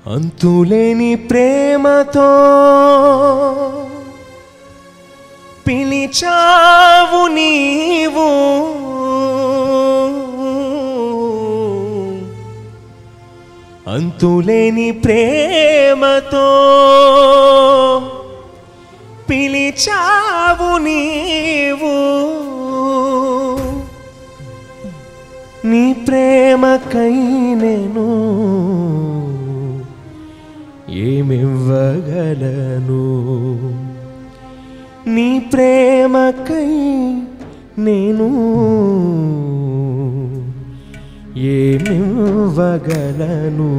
అంతులేని ప్రేమతో పిలిచావు నీవు, అంతులేని ప్రేమతో పిలిచావు నీవు, నీ ప్రేమకై నేను ఏమివ్వగలను, నీ ప్రేమకై నేను ఏమివ్వగలను.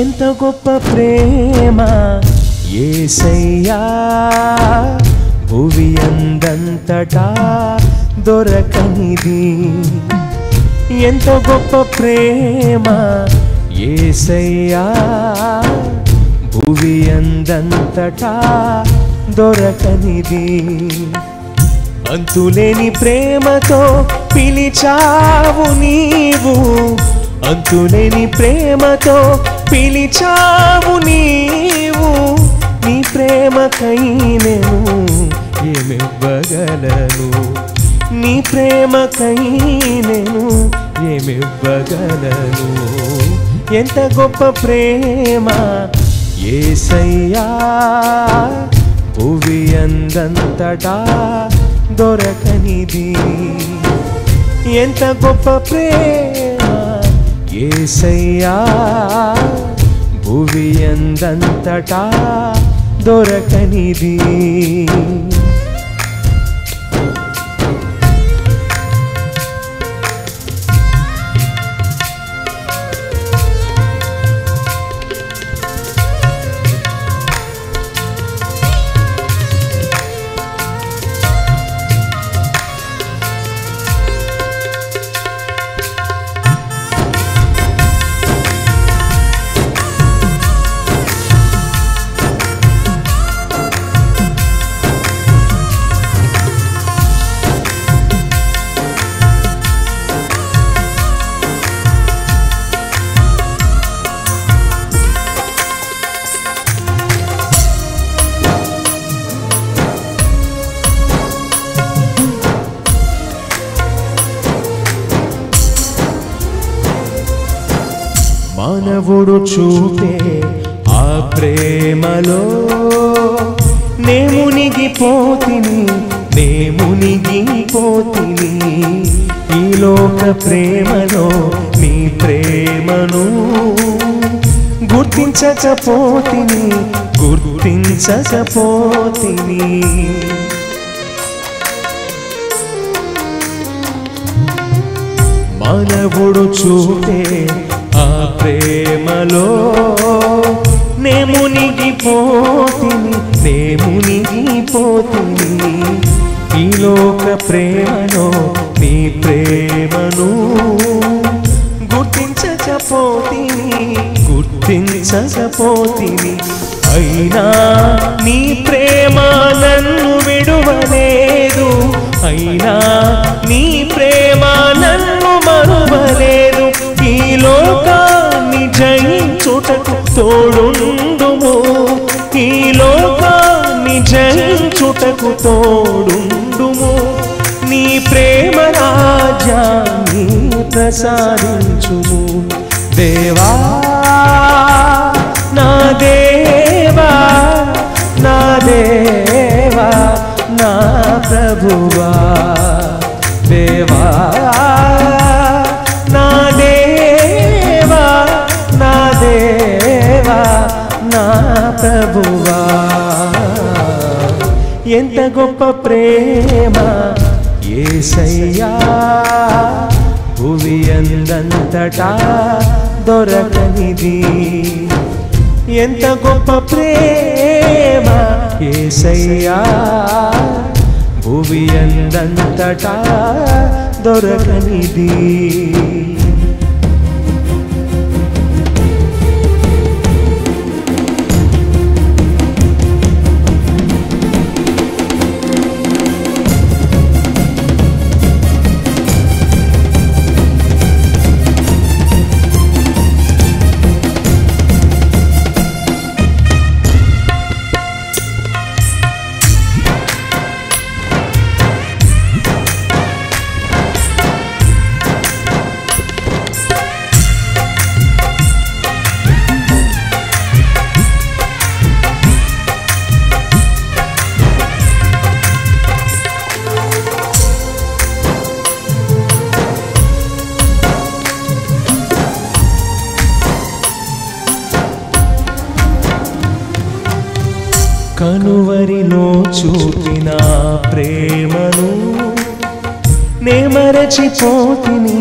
ఎంత గొప్ప ప్రేమ యేసయ్యా, భువి అందంతటా దొరకనిది. ఎంత గొప్ప ప్రేమ యేసయ్యా, భువి అందంతటా దొరకనిది. అంతులేని ప్రేమతో పిలిచావు నీవు, అంతులేని ప్రేమతో పిలిచావు నీవు, నీ ప్రేమకై నేను ఏమివ్వగలను, నీ ప్రేమకై నేను ఏమివ్వగలను. ఎంత గొప్ప ప్రేమ యేసయ్యా, భువి అందంతటా దొరకనిది. ఎంత గొప్ప ప్రేమ యేసయ్యా, భువి అందంతటా దొరకనిది. మానవుడు చూపే ఆ ప్రేమలో నే మునిగిపోతిని, నే మునిగిపోతిని. ఈ లోక ప్రేమలో నీ ప్రేమను గుర్తించకపోతిని, గుర్తించకపోతిని. మానవుడు చూపే ఆ ప్రేమలో నే మునిగిపోతిని, నే మునిగిపోతిని. ఈ లోక ప్రేమలో నీ ప్రేమను గుర్తించకపోతిని, గుర్తించకపోతిని. అయినా నీ ప్రేమ నన్ను విడువలేదు, అయినా నీ ప్రేమ నన్ను మరువలేదు. ఈ లోకాన్ని జయించుటకు తోడుండుము, ఈ లోకాన్ని జయించుటకు తోడుండుము. నీ ప్రేమ రాజ్యాన్ని ప్రసాదించుము దేవా, నా దేవా, నా దేవా, నా ప్రభువా. దేవా నా దేవా ఎంత గొప్ప ప్రేమ యేసయ్యా భువి అందంతటా దొరకనిది ఎంత గొప్ప ప్రేమ యేసయ్యా భువి అందంతటా దొరకనిది కనువరిలో చూపిన ప్రేమను నే మరచిపోతిని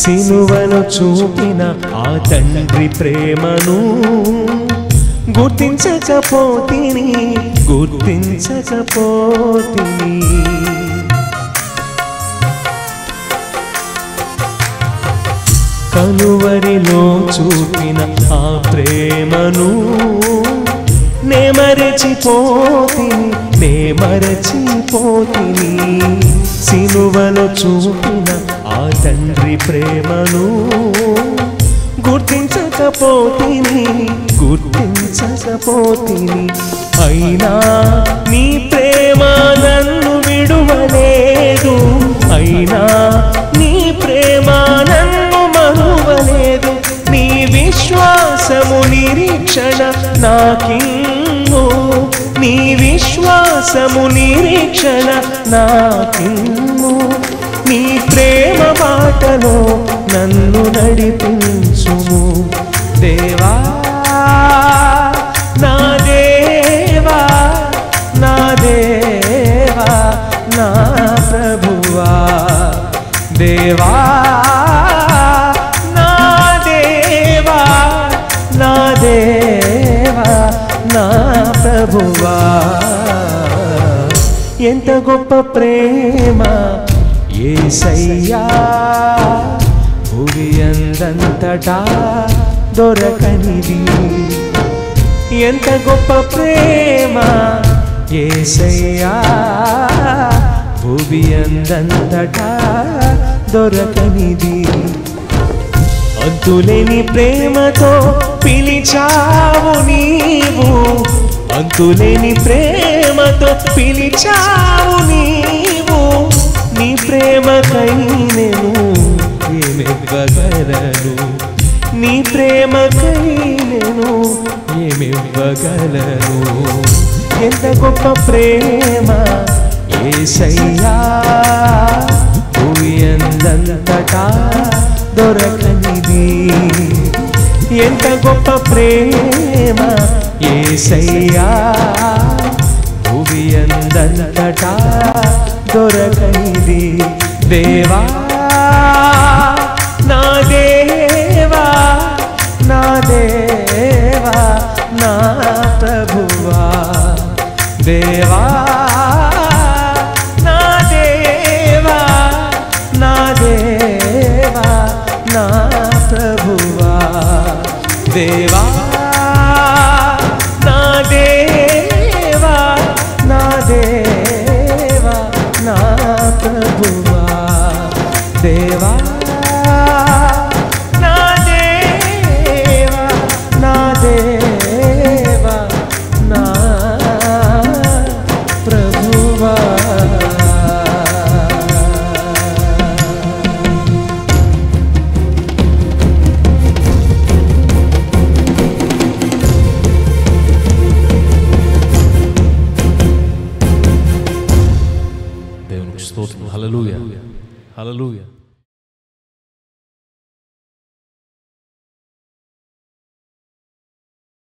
సిలువలో చూపిన ఆ తండ్రి ప్రేమను గుర్తించకపోతిని కనువరిలో చూపిన ఆ ప్రేమను నే మరచిపోతిని సిలువలో చూపిన ఆ తండ్రి ప్రేమను గుర్తించకపోతిని అయినా నీ ప్రేమ నన్ను విడువలేదు అయినా నీ ప్రేమ నన్ను మరువలేదు నీ విశ్వాసము నిరీక్షణ నాకిమ్ము నీ విశ్వాసము నిరీక్షణ నాకిమ్ము నీ ప్రేమ బాటలో నన్ను నడిపించుము దేవా నా దేవా నా దేవా నా ప్రభువా దేవా నా దేవా నా దేవా నా ప్రభువా ఎంత గొప్ప ప్రేమ యేసయ్యా భువి అందంతటా దొరకనిది ఎంత గొప్ప ప్రేమ యేసయ్యా భువి అందంతటా దొరకనిది అంతులేని ప్రేమతో పిలిచావు నీవు అంతులేని ప్రేమతో పిలిచావు నీవు నీ ప్రేమకై నేను ఏమివ్వగలను నీ ప్రేమకై నేను ఏమివ్వగలను ఎంత గొప్ప ప్రేమ యేసయ్యా భువి అందంతటా దొరకనిది ఎంత గొప్ప ప్రేమ యేసయ్యా భువి అందంతటా దొరకనిది దేవా నా దేవా నా దేవా నా ప్రభువా దేవా నా దేవా నా దేవా నా ప్రభువా దేవా నా దేవా నా దేవా నా ప్రభువా దేవా నా దేవా నా దేవా నా ప్రభువా దేవునికి స్తోత్రం హల్లెలూయా హల్లెలూయా